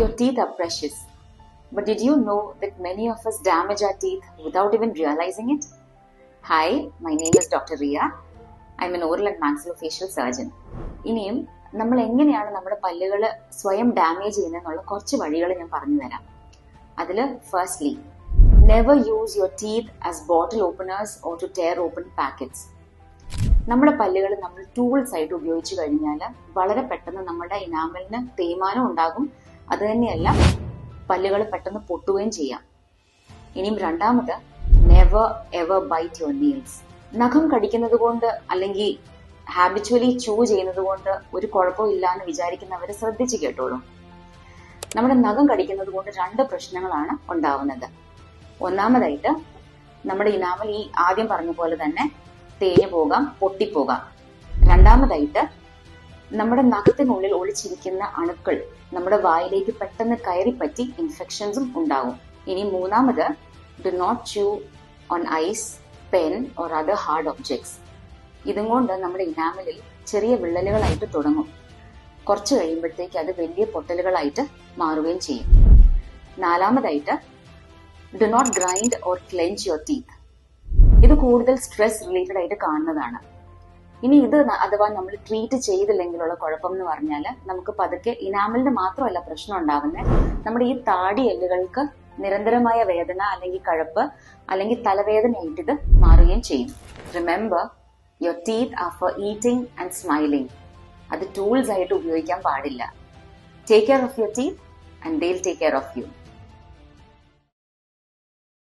Your teeth are precious. But did you know that many of us damage our teeth without even realizing it? Hi, my name is Dr. Ria. I'm an oral and maxillofacial surgeon. ഇനിയും നമ്മൾ എങ്ങനെയാണ് നമ്മുടെ പല്ലുകൾ സ്വയം damage ചെയ്യുന്നതെന്നുള്ള കുറച്ച് വഴികൾ ഞാൻ പറഞ്ഞു തരാം. അതിൽ firstly, never use your teeth as bottle openers or two tier open packets. നമ്മുടെ പല്ലുകൾ നമ്മൾ ടൂൾസ് ആയിട്ട് ഉപയോഗിച്ച് കഴിഞ്ഞാൽ വളരെ പെട്ടെന്ന് നമ്മുടെ ഇനാമലിന് തേയ്മാനം ഉണ്ടാകും. അത് തന്നെയല്ല, പല്ലുകൾ പെട്ടെന്ന് പൊട്ടുകയും ചെയ്യാം. ഇനിയും രണ്ടാമത്, never ever bite your nails. നഖം കടിക്കുന്നത് കൊണ്ട് അല്ലെങ്കിൽ ഹാബിച്വലി ചൂ ചെയ്യുന്നത് കൊണ്ട് ഒരു കുഴപ്പമില്ല എന്ന് വിചാരിക്കുന്നവരെ ശ്രദ്ധിച്ച് കേട്ടോളൂ. നമ്മുടെ നഖം കടിക്കുന്നത് കൊണ്ട് രണ്ട് പ്രശ്നങ്ങളാണ് ഉണ്ടാവുന്നത്. ഒന്നാമതായിട്ട്, നമ്മുടെ ഇനാമൽ ഈ ആദ്യം പറഞ്ഞ പോലെ തന്നെ തേഞ്ഞു പോകാം, പൊട്ടിപ്പോകാം. രണ്ടാമതായിട്ട്, നമ്മുടെ നഖത്തിനുള്ളിൽ ഒളിച്ചിരിക്കുന്ന അണുക്കൾ നമ്മുടെ വായിലേക്ക് പെട്ടെന്ന് കയറിപ്പറ്റി ഇൻഫെക്ഷൻസും ഉണ്ടാകും. ഇനി മൂന്നാമത്, do not chew on ice, pen or other hard objects. ഇതും കൊണ്ട് നമ്മുടെ ഇനാമലിൽ ചെറിയ വിള്ളലുകളായിട്ട് തുടങ്ങും. കുറച്ച് കഴിയുമ്പോഴത്തേക്ക് അത് വലിയ പൊട്ടലുകളായിട്ട് മാറുകയും ചെയ്യും. നാലാമതായിട്ട്, do not grind or clench your teeth. ഇത് കൂടുതൽ സ്ട്രെസ് റിലേറ്റഡ് ആയിട്ട് കാണുന്നതാണ്. ഇനി ഇത് അഥവാ നമ്മൾ ട്രീറ്റ് ചെയ്തില്ലെങ്കിലുള്ള കുഴപ്പം എന്ന് പറഞ്ഞാൽ നമുക്ക് പതുക്കെ ഇനാമലിന് മാത്രമല്ല പ്രശ്നം ഉണ്ടാവുന്നത്, നമ്മുടെ ഈ താടി എല്ലുകൾക്ക് നിരന്തരമായ വേദന അല്ലെങ്കിൽ കഴപ്പ് അല്ലെങ്കിൽ തലവേദനയായിട്ട് ഇത് മാറുകയും ചെയ്യും. Remember, your teeth are for eating and smiling. അത് ടൂൾസ് ആയിട്ട് ഉപയോഗിക്കാൻ പാടില്ല. Take care of your teeth and they will take care of U.